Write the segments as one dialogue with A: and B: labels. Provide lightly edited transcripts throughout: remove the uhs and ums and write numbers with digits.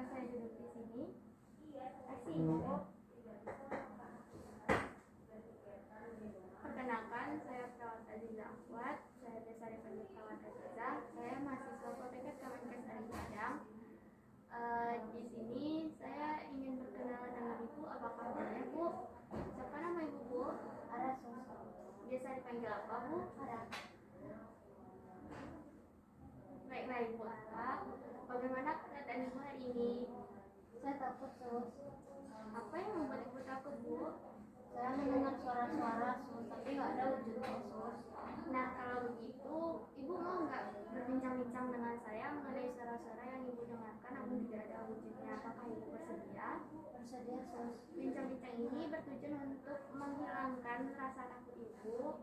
A: Silakan saya duduk di sini. Kasih Ibu. Perkenalkan, saya Perawat Aziza Ahwat. Saya biasa dipanggil Perawat Aziza. Saya mahasiswa Poltekkes Kemenkes dari Padang. Di sini saya ingin berkenalan dengan Ibu. Apakah boleh, Bu? Siapa nama Ibu, Bu?
B: Aras.
A: Biasa dipanggil apa, Bu?
B: Aras.
A: Baiklah Ibu Ara. Bagaimana keadaan Ibu hari ini?
B: Saya takut, Sus.
A: Apa yang membuat Ibu takut, Bu?
B: Saya mendengar suara-suara, Sus, tapi nggak ada wujudnya, Sus.
A: Nah, kalau begitu, Ibu mau nggak berbincang-bincang dengan saya mengenai suara-suara yang Ibu dengarkan namun tidak ada wujudnya? Apakah Ibu bersedia?
B: Bersedia, Sus.
A: Bincang-bincang ini bertujuan untuk menghilangkan rasa takut Ibu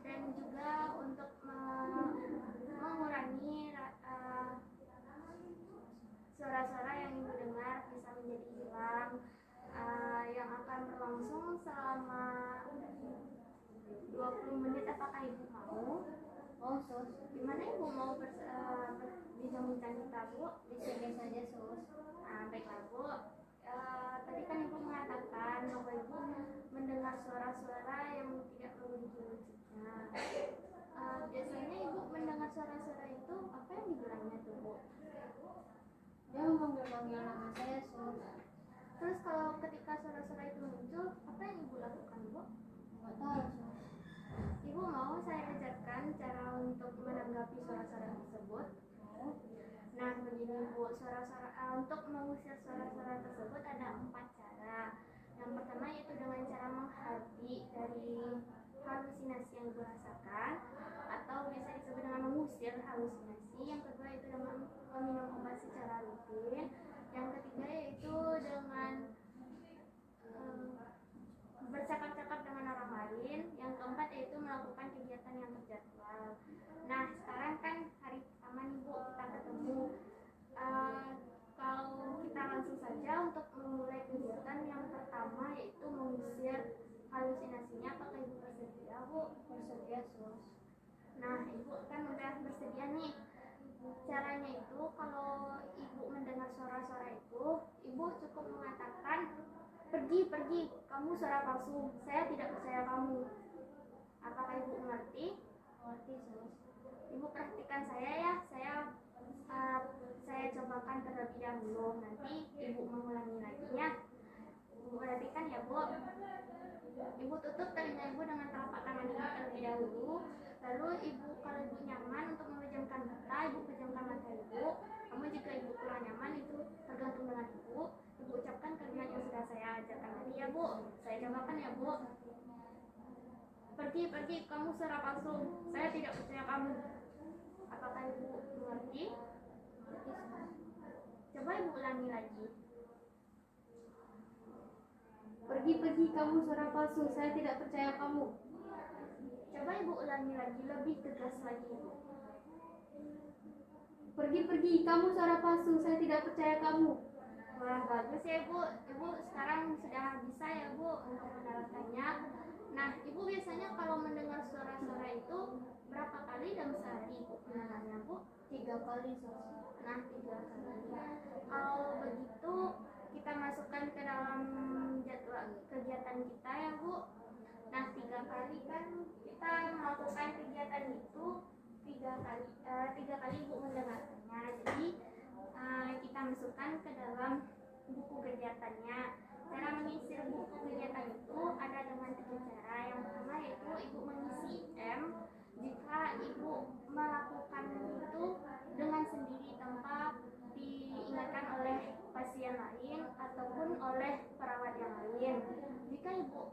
A: dan juga untuk mengurangi suara-suara yang Ibu dengar bisa menjadi hilang, yang akan berlangsung selama 20 menit. Apakah Ibu mau?
B: Mau, Sus.
A: Gimana Ibu mau berbincang-bincang kita, Bu?
B: Disini saja, Sus.
A: Baiklah, Bu. Tadi kan Ibu mengatakan bahwa Ibu mendengar suara-suara yang tidak memiliki wujudnya. Biasanya Ibu mendengar suara-suara itu, apa yang dibilangnya tuh, Bu?
B: Dia memanggil-manggil nama saya, Sus.
A: Terus kalau ketika suara-suara itu muncul, apa yang Ibu lakukan, Bu?
B: Nggak tahu, Sus.
A: Ibu mau saya ajarkan cara untuk menanggapi suara-suara tersebut? Nah, begini Bu, untuk mengusir suara-suara tersebut ada 4 cara. Yang pertama yaitu dengan cara menghadapi dari halusinasi yang Ibu rasakan, atau bisa disebut dengan mengusir halusinasi. Yang kedua itu dengan meminum obat secara rutin. Yang ketiga yaitu dengan bercakap-cakap dengan orang lain. Yang keempat yaitu melakukan kegiatan yang terjadwal. Nah, sekarang kan hari pertama nih Bu, kita ketemu. Kalau kita langsung saja untuk memulai kegiatan yang pertama yaitu mengusir halusinasinya, apakah Ibu bersedia, Bu?
B: Bersedia, Sus.
A: Nah, Ibu kan udah bersedia nih. Caranya itu kalau Ibu mendengar suara-suara itu, Ibu cukup mengatakan, pergi, kamu suara palsu, saya tidak percaya kamu. Apakah Ibu mengerti?
B: Mengerti, Sus.
A: Ibu perhatikan saya ya, saya cobakan terlebih dahulu, nanti Ibu mengulangi lagi ya. Ibu perhatikan ya, Bu. Ibu tutup telinga Ibu dengan telapak tangan Ibu terlebih dahulu. Lalu Ibu, kalau Ibu nyaman untuk memejamkan mata, Ibu pejamkan mata Ibu. Namun jika Ibu kurang nyaman, itu tergantung dengan Ibu. Ibu ucapkan kalimat yang sudah saya ajarkan tadi ya, Bu. Saya cobakan ya, Bu. Pergi, kamu suara palsu, saya tidak percaya kamu. Apakah Ibu mengerti? Coba Ibu ulangi lagi.
B: Pergi, kamu suara palsu, saya tidak percaya kamu.
A: Coba Ibu ulangi lagi, lebih tegas lagi, Ibu.
B: Pergi, kamu suara palsu, saya tidak percaya kamu.
A: Wah, bagus ya, Bu. Ibu sekarang sudah bisa ya, Bu, untuk menerapkannya. Nah, Ibu biasanya kalau mendengar suara-suara itu berapa kali dalam sehari Ibu mendengarnya, Bu?
B: 3 kali, Sus.
A: Nah, 3 kali. Kalau begitu kita masukkan ke dalam jadwal kegiatan kita ya, Bu. Nah, 3 kali kan kita melakukan kegiatan itu 3 kali Ibu mendengarkannya. Jadi kita masukkan ke dalam buku kegiatannya. Cara mengisi buku kegiatan itu ada dengan 3 cara. Yang pertama yaitu Ibu mengisi M jika Ibu melakukan itu dengan sendiri tanpa diingatkan oleh pasien lain ataupun oleh perawat yang lain. Jika Ibu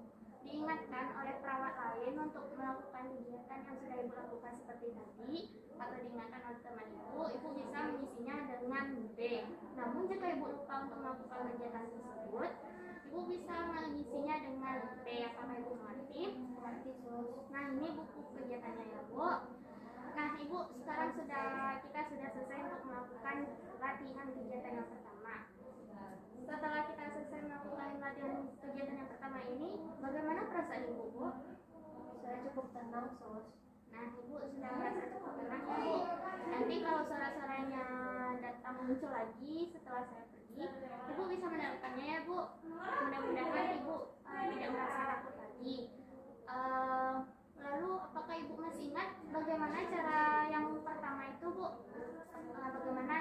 A: diingatkan oleh perawat lain untuk melakukan kegiatan yang sudah Ibu lakukan seperti tadi, atau diingatkan oleh teman Ibu bisa mengisinya dengan B. Namun jika Ibu lupa untuk melakukan kegiatan tersebut, Ibu bisa mengisinya dengan T. Apakah Ibu mengerti?
B: Mengerti, Sus.
A: Nah, ini buku kegiatannya ya, Bu. Nah, Ibu, sekarang kita sudah selesai untuk melakukan latihan kegiatan yang pertama. Setelah kita selesai melakukan latihan kegiatan yang pertama ini, bagaimana perasaan Ibu, Bu?
B: Saya cukup tenang, Sus.
A: Nah, Ibu sudah merasa cukup tenang ya, Bu. Nanti kalau suara-suaranya datang muncul lagi setelah saya pergi, tadi, ibu bisa menerapkannya ya bu. Mudah-mudahan ibu tidak merasa takut lagi. Lalu apakah ibu masih ingat bagaimana cara yang pertama itu bu? Bagaimana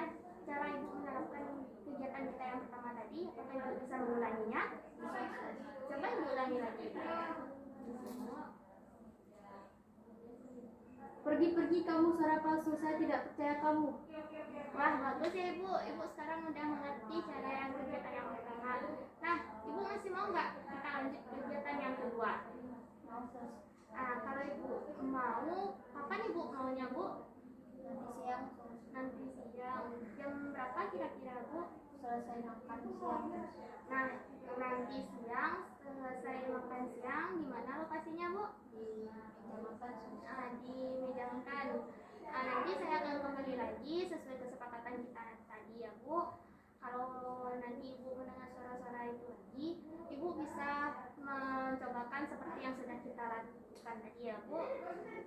A: cara ibu menerapkan kegiatan kita yang pertama tadi? Apakah ibu bisa mengulanginya? Coba ibu ulangi lagi.
B: Pergi-pergi kamu suara palsu, saya tidak percaya kamu.
A: Wah, bagus ya ibu. Ibu sekarang udah mengerti cara yang kegiatan yang pertama. Nah, ibu masih mau nggak kita lanjut kegiatan yang kedua?
B: Mau sus.
A: Kalau ibu mau, kapan ibu maunya bu?
B: Nanti siang sus.
A: Nanti siang. Jam berapa kira-kira bu?
B: Selesai makan siang sus.
A: Nah, nanti siang selesai makan siang, di mana lokasinya bu?
B: Di meja makan sus.
A: Di meja makan. Nanti saya akan kembali lagi sesuai kesepakatan kita tadi ya bu. Kalau nanti ibu mendengar suara-suara itu lagi, ibu bisa mencobakan seperti yang sudah kita lakukan tadi ya bu.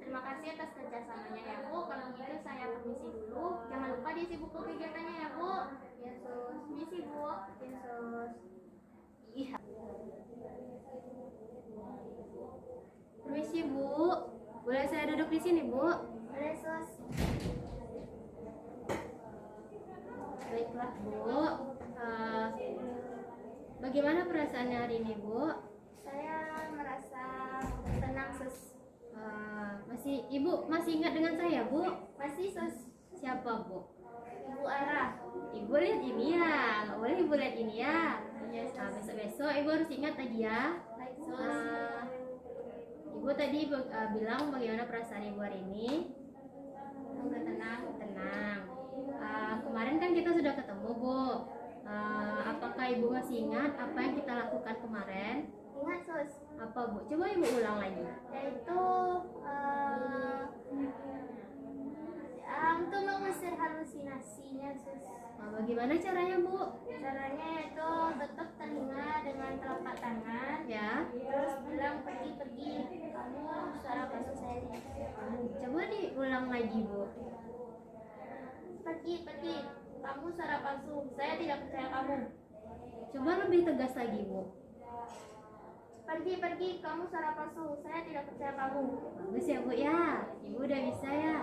A: Terima kasih atas kerjasamanya ya bu. Kalau gitu saya permisi dulu. Jangan lupa diisi buku kegiatannya ya bu.
B: Ya sus.
A: Permisi bu.
B: Ya sus. Iya. Permisi bu, boleh saya duduk di sini bu?
A: Boleh sus.
B: Baiklah bu. Bagaimana perasaannya hari ini bu?
A: Saya merasa tenang sus.
B: Ibu masih ingat dengan saya bu?
A: Masih sus.
B: Siapa bu?
A: Ibu Ara.
B: Ibu lihat ini ya, nggak boleh ibu lihat ini ya. Besok-besok ibu harus ingat lagi ya.
A: Baik sus.
B: Ibu tadi bilang bagaimana perasaan ibu hari ini?
A: Semoga tenang.
B: Tenang. Kemarin kan kita sudah ketemu bu. Apakah ibu masih ingat apa yang kita lakukan kemarin?
A: Ingat sus.
B: Apa bu? Coba ibu ulang lagi.
A: Yaitu untuk mengusir halusinasinya sus.
B: Bagaimana caranya bu?
A: Caranya yaitu tutup telinga dengan telapak tangan,
B: Ya.
A: terus bilang pergi-pergi, kamu suara palsu saya tidak percaya kamu.
B: Coba diulang lagi bu.
A: Pergi, kamu suara palsu, saya tidak percaya kamu.
B: Coba lebih tegas lagi bu.
A: Pergi, kamu suara palsu, saya tidak percaya kamu.
B: Bagus ya bu ya. Ibu udah bisa ya.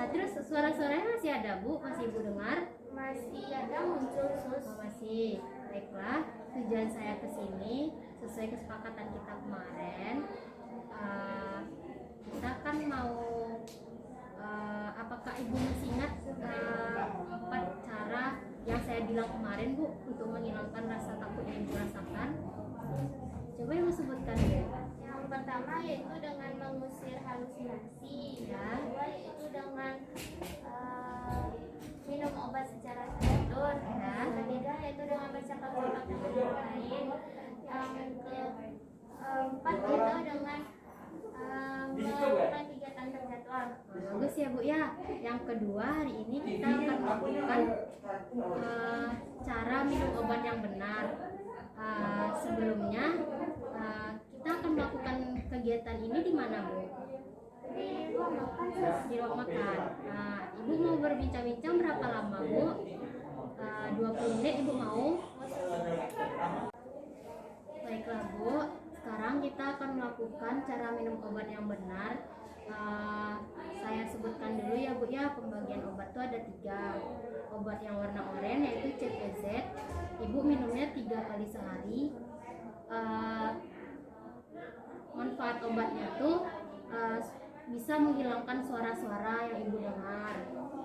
B: Terus suara-suaranya masih ada bu? Masih ibu dengar?
A: Masih ada muncul sus.
B: Masih. Baiklah, tujuan saya ke sini sesuai kesepakatan kita kemarin. Kita kan mau apakah ibu masih ingat 4 cara yang saya bilang kemarin bu untuk menghilangkan rasa takut yang ibu rasakan? Coba ibu sebutkan bu.
A: Yang pertama yaitu dengan mengusir halusinasi.
B: Ya.
A: Yang kedua yaitu dengan minum obat secara teratur.
B: Ya.
A: Yang ketiga yaitu dengan bercakap-cakap dengan orang lain. Yang keempat yaitu dengan melakukan kegiatan terjadwal.
B: Bagus ya bu ya. Yang kedua hari ini kita akan melakukan cara minum obat yang benar. Sebelumnya kita akan melakukan kegiatan ini di mana bu?
A: Di ruang makan sus.
B: Di ruang makan. Ibu mau berbincang-bincang berapa lama bu? 20 menit ibu mau? Baiklah bu, sekarang kita akan melakukan cara minum obat yang benar. Saya sebutkan dulu ya bu ya, pembagian obat itu ada 3. Obat yang warna oranye yaitu CPZ, ibu minumnya 3 kali sehari. Manfaat obatnya tuh bisa menghilangkan suara-suara yang ibu dengar.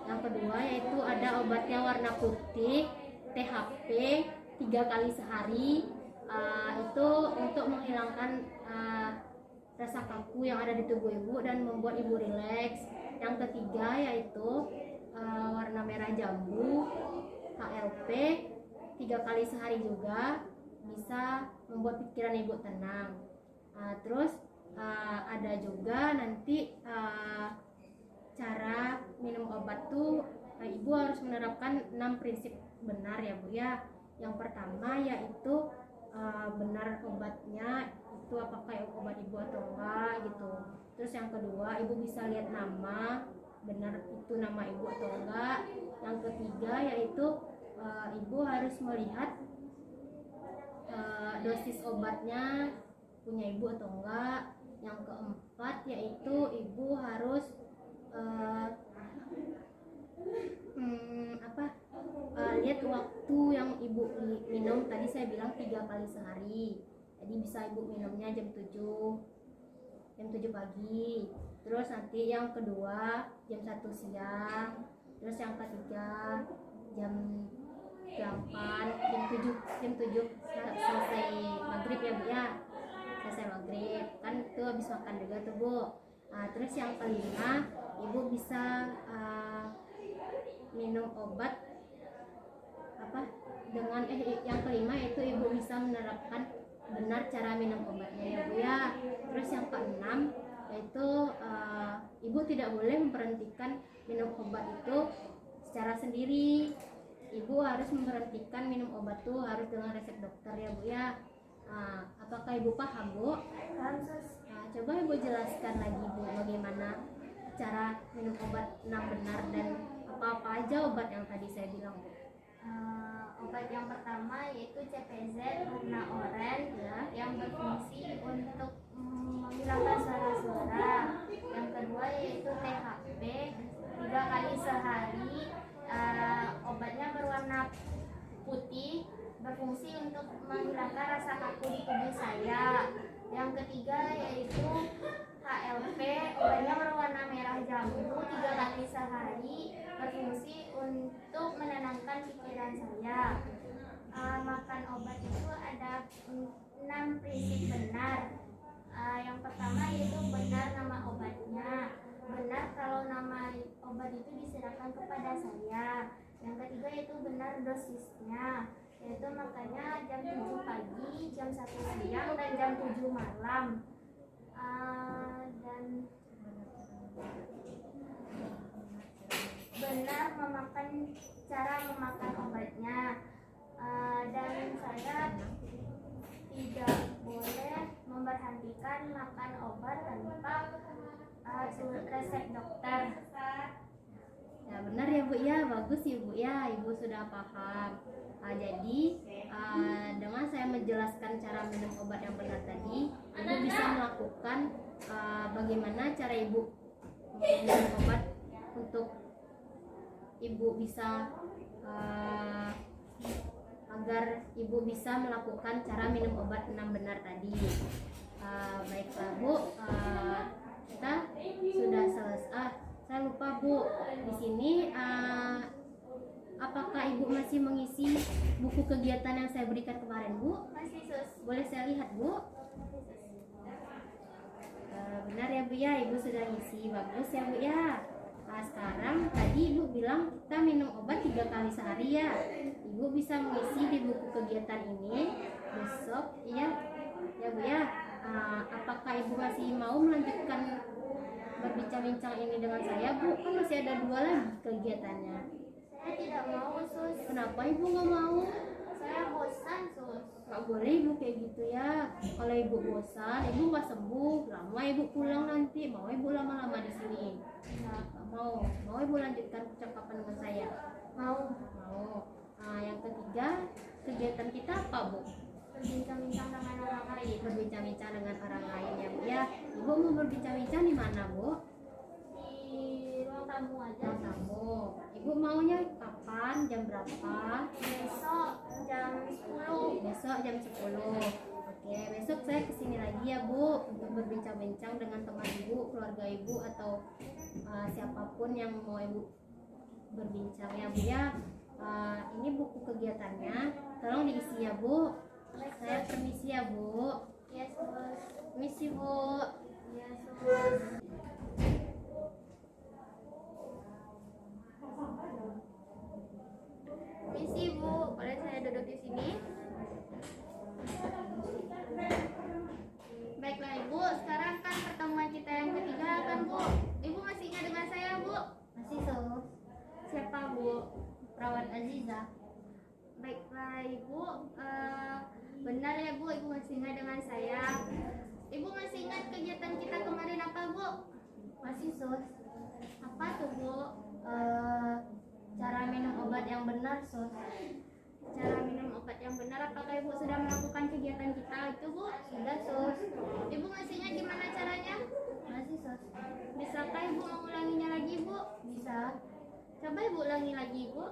B: Yang kedua yaitu ada obatnya warna putih THP 3 kali sehari. Itu untuk menghilangkan rasa kaku yang ada di tubuh ibu dan membuat ibu rileks. Yang ketiga yaitu warna merah jambu HLP 3 kali sehari juga, bisa membuat pikiran ibu tenang. Terus ada juga nanti cara minum obat tuh ibu harus menerapkan 6 prinsip benar ya bu ya. Yang pertama yaitu benar obatnya itu apakah obat ibu atau enggak gitu. Terus yang kedua ibu bisa lihat nama, benar itu nama ibu atau enggak. Yang ketiga yaitu ibu harus melihat dosis obatnya punya ibu atau enggak. Yang keempat yaitu ibu harus lihat waktu yang ibu minum. Tadi saya bilang 3 kali sehari, jadi bisa ibu minumnya jam 7 pagi. Terus nanti yang kedua jam 1 siang. Terus yang ketiga jam 8, jam 7 selesai maghrib ya Bu ya. Selesai maghrib kan itu habis makan juga tuh Bu. Terus yang kelima ibu bisa minum obat dengan yang kelima itu ibu bisa menerapkan benar cara minum obatnya ya Bu ya. Terus yang keenam yaitu ibu tidak boleh memberhentikan minum obat itu secara sendiri. Ibu harus memberhentikan minum obat itu harus dengan resep dokter ya Bu ya. Apakah ibu paham Bu?
A: Paham Sus.
B: Coba ibu jelaskan lagi Bu, bagaimana cara minum obat yang benar dan apa aja obat yang tadi saya bilang Bu.
A: Obat yang pertama yaitu CPZ warna oranye ya, yang berfungsi untuk menghilangkan suara-suara. Yang kedua yaitu THP 3 kali sehari, obatnya berwarna putih, berfungsi untuk menghilangkan rasa kaku di tubuh saya. Yang ketiga yaitu HLP, obatnya berwarna merah jambu 3 kali sehari, berfungsi untuk menenangkan pikiran saya. Makan obat itu ada 6 prinsip benar. Yang pertama yaitu benar nama obatnya. Benar kalau nama obat itu diserahkan kepada saya. Yang ketiga yaitu benar dosisnya, yaitu makannya jam 7 pagi, jam 1 siang, dan jam 7 malam. Dan benar cara memakan obatnya. Dan saya tidak boleh memberhentikan makan obat tanpa resep dokter.
B: Ya benar ya Bu ya, bagus ya Bu ya, ibu sudah paham. Jadi dengan saya menjelaskan cara minum obat yang benar tadi, ibu bisa melakukan bagaimana cara ibu minum obat untuk ibu bisa agar ibu bisa melakukan cara minum obat yang benar tadi. Baiklah Bu, kita sudah selesai. Saya lupa Bu, di sini apakah ibu masih mengisi buku kegiatan yang saya berikan kemarin Bu?
A: Masih Sus.
B: Boleh saya lihat Bu? Benar ya Bu ya, ibu sudah ngisi, bagus ya Bu ya. Sekarang tadi ibu bilang kita minum obat 3 kali sehari ya. Ibu bisa mengisi di buku kegiatan ini besok ya Bu ya. Apakah ibu masih mau melanjutkan berbincang-bincang ini dengan saya Bu? Kan masih ada 2 lagi kegiatannya.
A: Saya tidak mau Sus.
B: Kenapa ibu nggak mau?
A: Saya bosan Sus.
B: Gak boleh ibu kayak gitu ya. Kalau ibu bosan, ibu nggak sembuh, lama ibu pulang nanti. Mau ibu lama-lama di sini? Nggak mau. Mau ibu lanjutkan percakapan dengan saya?
A: Mau.
B: Yang ketiga, kegiatan kita apa Bu?
A: Berbincang-bincang dengan orang lain.
B: Berbincang-bincang dengan orang lain ya Bu ya. Ibu mau berbincang-bincang di mana Bu?
A: Di ruang tamu aja.
B: Ruang tamu. Ibu maunya kapan? Jam berapa?
A: Besok jam 10.
B: Besok jam 10. Oke, besok saya kesini lagi ya Bu untuk berbincang-bincang dengan teman ibu, keluarga ibu atau siapapun yang mau ibu berbincang ya Bu ya. Ini buku kegiatannya, tolong diisi ya Bu. Saya permisi ya Bu.
A: Yes, Sus.
B: Permisi Bu.
A: Yes, Sus. Misi Bu, boleh saya duduk di sini? Baiklah Ibu, sekarang kan pertemuan kita yang ketiga kan Bu. Ibu masih ingat dengan saya Bu?
B: Masih Sus.
A: Siapa Bu?
B: Perawat Aziza.
A: Baiklah Ibu, benar ya Bu, Ibu masih ingat dengan saya. Ibu masih ingat kegiatan kita kemarin apa Bu?
B: Masih Sus.
A: Apa tuh Bu?
B: Cara minum obat yang benar, Sus.
A: Cara minum obat yang benar, apakah Ibu sudah melakukan kegiatan kita itu, Bu?
B: Sudah, Sus.
A: Ibu ngasihnya gimana caranya?
B: Masih, Sus.
A: Bisakah Ibu mengulanginya lagi, Bu?
B: Bisa.
A: Coba Ibu ulangi lagi, Bu.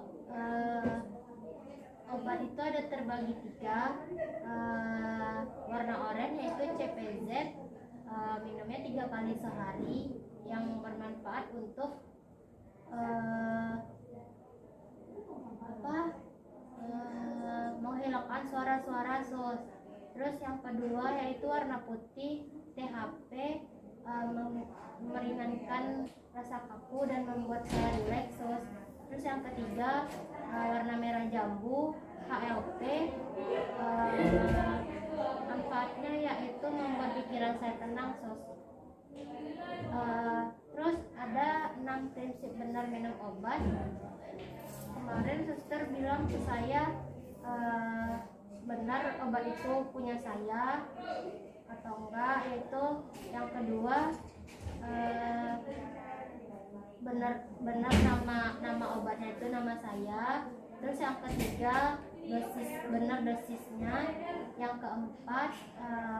B: Obat itu ada terbagi 3. Warna oranye yaitu CPZ. Minumnya 3 kali sehari, yang bermanfaat untuk menghilangkan suara-suara, Sus. Terus yang kedua yaitu warna putih THP, meringankan rasa kaku dan membuat saya rileks, Sus. Terus yang ketiga warna merah jambu HLP, manfaatnya yaitu membuat pikiran saya tenang, Sus. Terus ada 6 prinsip benar minum obat. Kemarin suster bilang ke saya benar obat itu punya saya atau enggak, yaitu yang kedua benar nama obatnya itu nama saya. Terus yang ketiga benar dosisnya. Yang keempat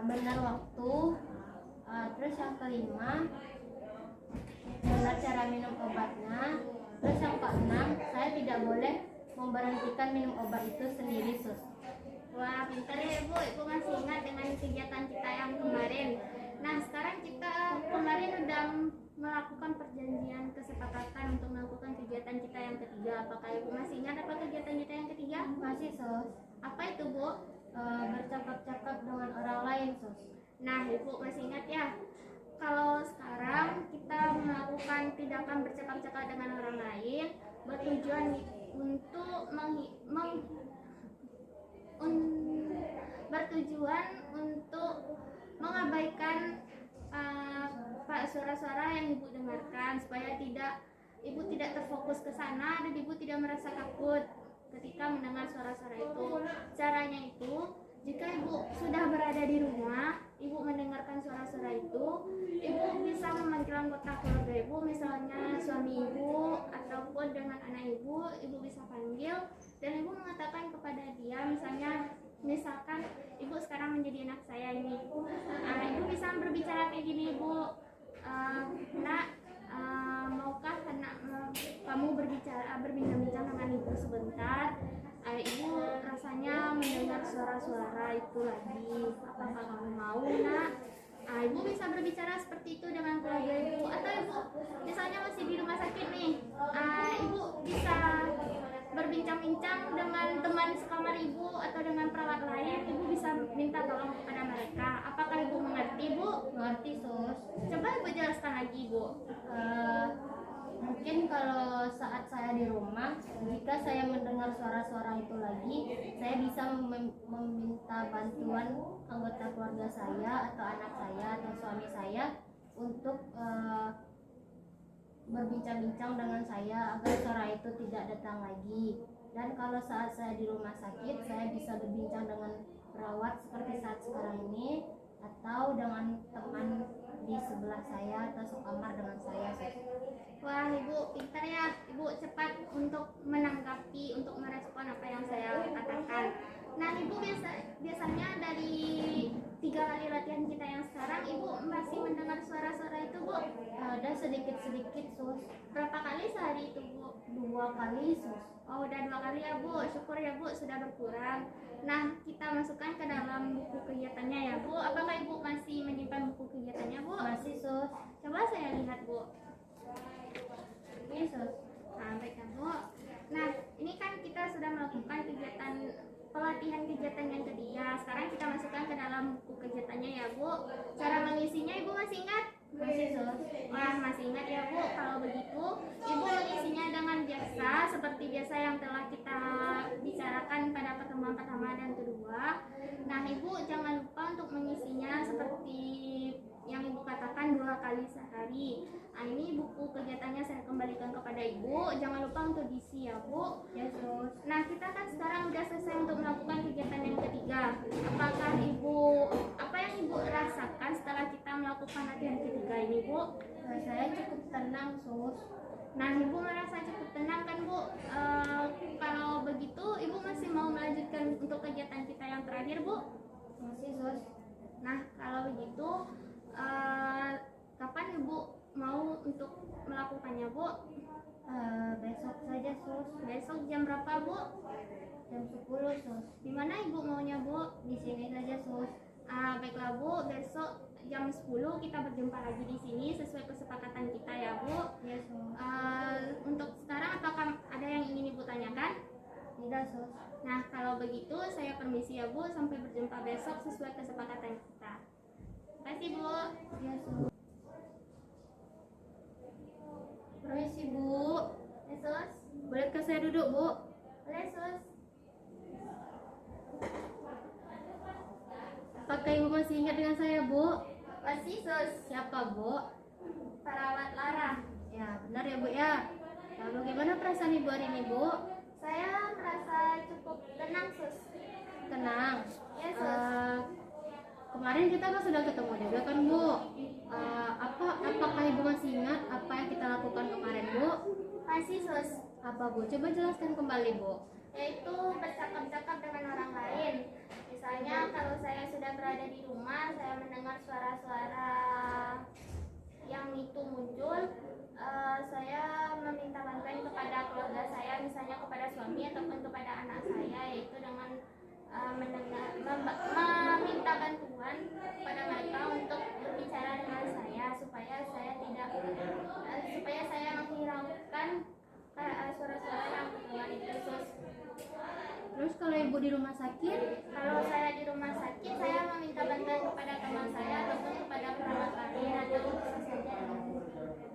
B: benar waktu. Terus yang kelima benar cara minum obatnya. Terus yang keenam, saya tidak boleh memberhentikan minum obat itu sendiri, Sus.
A: Wah, pintar ya Ibu. Ibu masih ingat dengan kegiatan kita yang kemarin. Nah, sekarang kita kemarin udah melakukan perjanjian kesepakatan untuk melakukan kegiatan kita yang ketiga. Apakah Ibu masih ingat apa kegiatan kita yang ketiga?
B: Masih, Sus.
A: Apa itu, Bu?
B: Bercakap-cakap dengan orang lain, Sus.
A: Nah, Ibu masih ingat ya? Kalau sekarang kita melakukan tindakan bercakap-cakap dengan orang lain bertujuan untuk mengabaikan suara-suara yang Ibu dengarkan, supaya Ibu tidak terfokus ke sana dan Ibu tidak merasa takut ketika mendengar suara-suara itu. Caranya itu, jika Ibu sudah berada di rumah, Ibu mendengarkan suara-suara itu, Ibu bisa memanggil anggota keluarga Ibu, misalnya suami Ibu ataupun dengan anak Ibu, Ibu bisa panggil dan Ibu mengatakan kepada dia, misalkan Ibu sekarang menjadi anak saya ini, Ibu bisa berbicara kayak gini, Ibu, nak, maukah kamu berbincang-bincang dengan Ibu sebentar? Ibu rasanya mendengar suara-suara itu lagi. Apakah kamu mau, nak? Ibu bisa berbicara seperti itu dengan keluarga Ibu. Atau Ibu misalnya masih di rumah sakit nih, Ibu bisa berbincang-bincang dengan teman sekamar Ibu atau dengan perawat lain. Ibu bisa minta tolong kepada mereka. Apakah Ibu mengerti, Bu?
B: Mengerti, Sus.
A: Coba Ibu jelaskan lagi, Bu.
B: Mungkin kalau saat saya di rumah, jika saya mendengar suara-suara itu lagi, saya bisa meminta bantuan anggota keluarga saya atau anak saya atau suami saya untuk berbincang-bincang dengan saya agar suara itu tidak datang lagi. Dan kalau saat saya di rumah sakit, saya bisa berbincang dengan perawat seperti saat sekarang ini, atau dengan teman di sebelah saya atau sekamar dengan saya.
A: Wah, Ibu pintar ya. Ibu cepat untuk menanggapi, untuk merespon apa yang saya katakan. Nah, Ibu biasanya dari 3 kali latihan kita yang sekarang, Ibu masih mendengar suara-suara itu, Bu?
B: Ada sedikit-sedikit, Sus.
A: Berapa kali sehari itu, Bu?
B: 2 kali, Sus.
A: Oh, udah 2 kali ya, Bu. Syukur ya, Bu, sudah berkurang. Nah, kita masukkan ke dalam buku kegiatannya ya, Bu. Apakah Ibu masih menyimpan buku kegiatannya, Bu?
B: Masih, Sus.
A: Coba saya lihat, Bu.
B: Ini, Sus.
A: Nah, baik ya, Bu. Nah, ini kan kita sudah melakukan pelatihan kegiatan yang ketiga. Sekarang kita masukkan ke dalam buku kegiatannya ya, Bu. Cara mengisinya Ibu masih ingat?
B: Masih, Sus.
A: Wah, masih ingat ya, Bu. Kalau begitu, Ibu mengisinya dengan biasa, seperti biasa yang telah kita bicarakan pada pertemuan pertama dan kedua. Nah, Ibu jangan lupa untuk mengisinya seperti yang Ibu katakan 2 kali sehari. Nah, ini buku kegiatannya saya kembalikan kepada Ibu. Jangan lupa untuk diisi ya, Bu.
B: Ya, Sus.
A: Nah, kita kan sekarang udah selesai untuk melakukan kegiatan yang ketiga. Apa yang Ibu rasakan setelah kita melakukan latihan ketiga ini, Bu?
B: Saya cukup tenang, Sus.
A: Nah, Ibu merasa cukup tenang kan, Bu? Kalau begitu, Ibu masih mau melanjutkan untuk kegiatan kita yang terakhir, Bu?
B: Masih, Sus.
A: Nah, kalau begitu, kapan Ibu mau untuk melakukannya, Bu?
B: Besok saja, Sus.
A: Besok jam berapa, Bu?
B: Jam 10, Sus.
A: Di mana Ibu maunya, Bu?
B: Di sini saja, Sus.
A: Baiklah, Bu, besok jam 10 kita berjumpa lagi di sini sesuai kesepakatan kita ya, Bu.
B: Ya, Sus.
A: Untuk sekarang apakah ada yang ingin Ibu tanyakan?
B: Tidak, Sus.
A: Nah, kalau begitu saya permisi ya, Bu. Sampai berjumpa besok sesuai kesepakatan kita. Terima kasih, Bu.
B: Ya, Sus. Permisi, Bu.
A: Yesus.
B: Bolehkah saya duduk, Bu?
A: Boleh, Sus.
B: Apakah Ibu masih ingat dengan saya, Bu?
A: Masih, Sus.
B: Siapa, Bu?
A: Perawat Lara.
B: Ya, benar ya, Bu ya. Nah, bagaimana perasaan Ibu hari ini, Bu?
A: Saya merasa cukup tenang, Sus.
B: Tenang.
A: Ya, Sus.
B: Kemarin kita kan sudah ketemu juga kan, Bu? Apakah Ibu masih ingat apa yang kita lakukan kemarin, Bu?
A: Masih, Sus.
B: Apa, Bu? Coba jelaskan kembali, Bu.
A: Yaitu bercakap-cakap dengan orang lain. Misalnya kalau saya sudah berada di rumah, saya mendengar suara-suara yang itu muncul, saya meminta bantuan kepada keluarga saya, misalnya kepada suami ataupun kepada anak saya, yaitu dengan meminta bantuan kepada mereka untuk berbicara dengan saya supaya saya tidak supaya saya menghiraukan suara-suara yang keluar itu, Sus.
B: Terus kalau Ibu di rumah sakit?
A: Kalau saya di rumah sakit, saya meminta bantuan kepada teman saya ataupun kepada perawat lain atau bisa saja dengan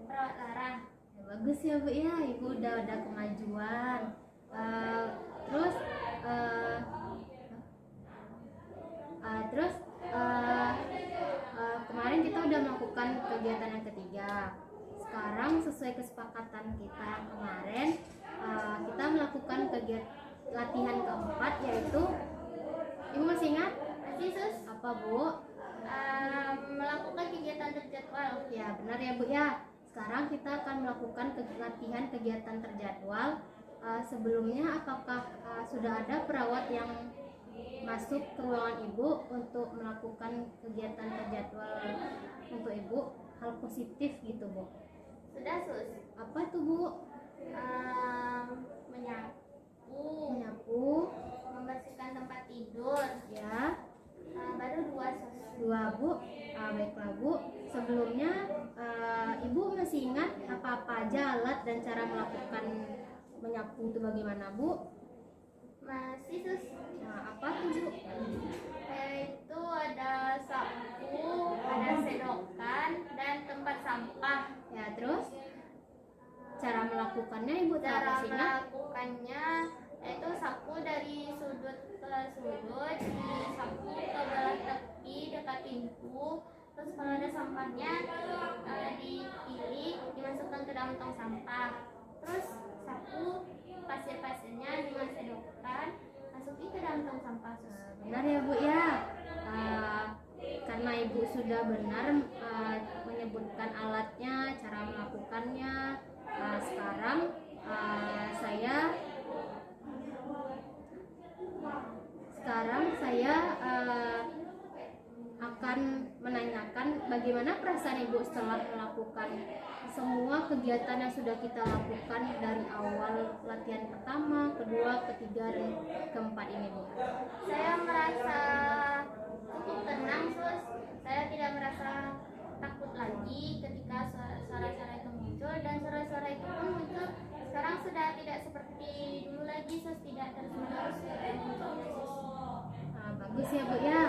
A: perawat Lara.
B: Ya, bagus ya, Bu ya. Ibu udah ada kemajuan. Terus kemarin kita udah melakukan kegiatan yang ketiga. Sekarang sesuai kesepakatan kita yang kemarin, kita melakukan kegiatan latihan keempat, yaitu Ibu masih ingat?
A: Masih, Sus.
B: Apa, Bu?
A: Melakukan kegiatan terjadwal.
B: Ya, benar ya, Bu ya. Sekarang kita akan melakukan latihan kegiatan terjadwal. Sebelumnya apakah sudah ada perawat yang masuk ke ruangan Ibu untuk melakukan kegiatan terjadwal untuk Ibu, hal positif gitu, Bu?
A: Sudah, Sus.
B: Apa tuh, Bu?
A: Menyapu, membersihkan tempat tidur.
B: Ya,
A: Baru 2, Sus.
B: 2, Bu. Baiklah, Bu. Sebelumnya Ibu masih ingat apa-apa aja alat dan cara melakukan menyapu itu bagaimana, Bu?
A: Masih, Sus.
B: Nah, apa tuh, Bu?
A: Itu ada sapu, ada sedokan, dan tempat sampah.
B: Ya, terus cara melakukannya Ibu
A: Cara
B: masih ingat?
A: melakukannya yaitu sapu dari sudut ke sudut, disapu ke belah tepi dekat pintu. Terus kalau ada sampahnya dipilih, dimasukkan ke dalam tong sampah. Terus sapu pasir-pasirnya dengan sedokan, masukin ke dalam tong sampah.
B: Benar ya, Bu ya. Karena Ibu sudah benar menyebutkan alatnya, cara melakukannya. Sekarang saya akan menanyakan bagaimana perasaan Ibu setelah melakukan semua kegiatan yang sudah kita lakukan dari awal latihan pertama, kedua, ketiga, dan keempat ini, Bu.
A: Saya merasa cukup tenang, Sus. Saya tidak merasa takut lagi ketika suara-suara itu muncul, dan suara-suara itu pun muncul sekarang sudah tidak seperti dulu lagi, Sus. Tidak terus-menerus munculnya, Sus.
B: Bagus ya, Bu ya.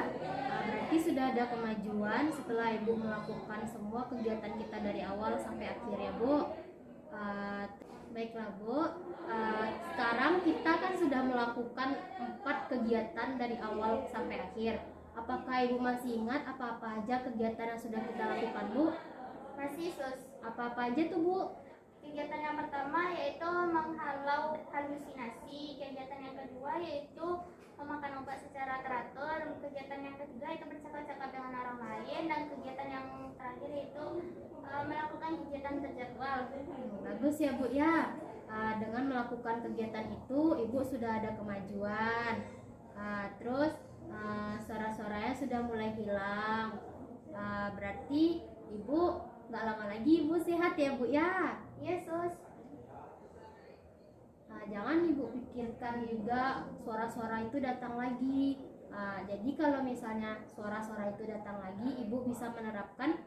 B: Berarti sudah ada kemajuan setelah Ibu melakukan semua kegiatan kita dari awal sampai akhir ya, Bu. Baiklah, Bu. Sekarang kita kan sudah melakukan 4 kegiatan dari awal sampai akhir. Apakah Ibu masih ingat apa-apa aja kegiatan yang sudah kita lakukan, Bu?
A: Masih, Sus.
B: Apa-apa aja tuh, Bu?
A: Kegiatan yang pertama yaitu menghalau halusinasi. Kegiatan yang kedua yaitu memakan obat secara teratur. Kegiatan yang ketiga itu bercakap-cakap dengan orang lain. Dan kegiatan yang terakhir terakhir yaitu melakukan kegiatan terjadwal.
B: Bagus ya Bu ya. Dengan melakukan kegiatan itu Ibu sudah ada kemajuan. Terus suara-suaranya sudah mulai hilang. Berarti Ibu nggak lama lagi Ibu sehat ya Bu ya.
A: Iya sus.
B: Jangan Ibu pikirkan juga suara-suara itu datang lagi. Jadi kalau misalnya suara-suara itu datang lagi, Ibu bisa menerapkan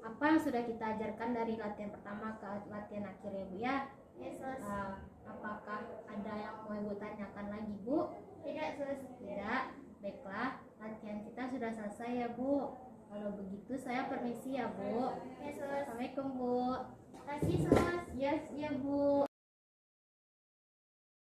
B: apa yang sudah kita ajarkan dari latihan pertama ke latihan akhir ya Bu ya.
A: Iya sus.
B: Apakah ada yang mau Ibu tanyakan lagi Bu?
A: Tidak sus.
B: Tidak. Baiklah, latihan kita sudah selesai ya Bu. Kalau begitu saya permisi ya Bu.
A: Iya sus.
B: Assalamualaikum Bu.
A: Terima kasih sus.
B: Yes ya Bu.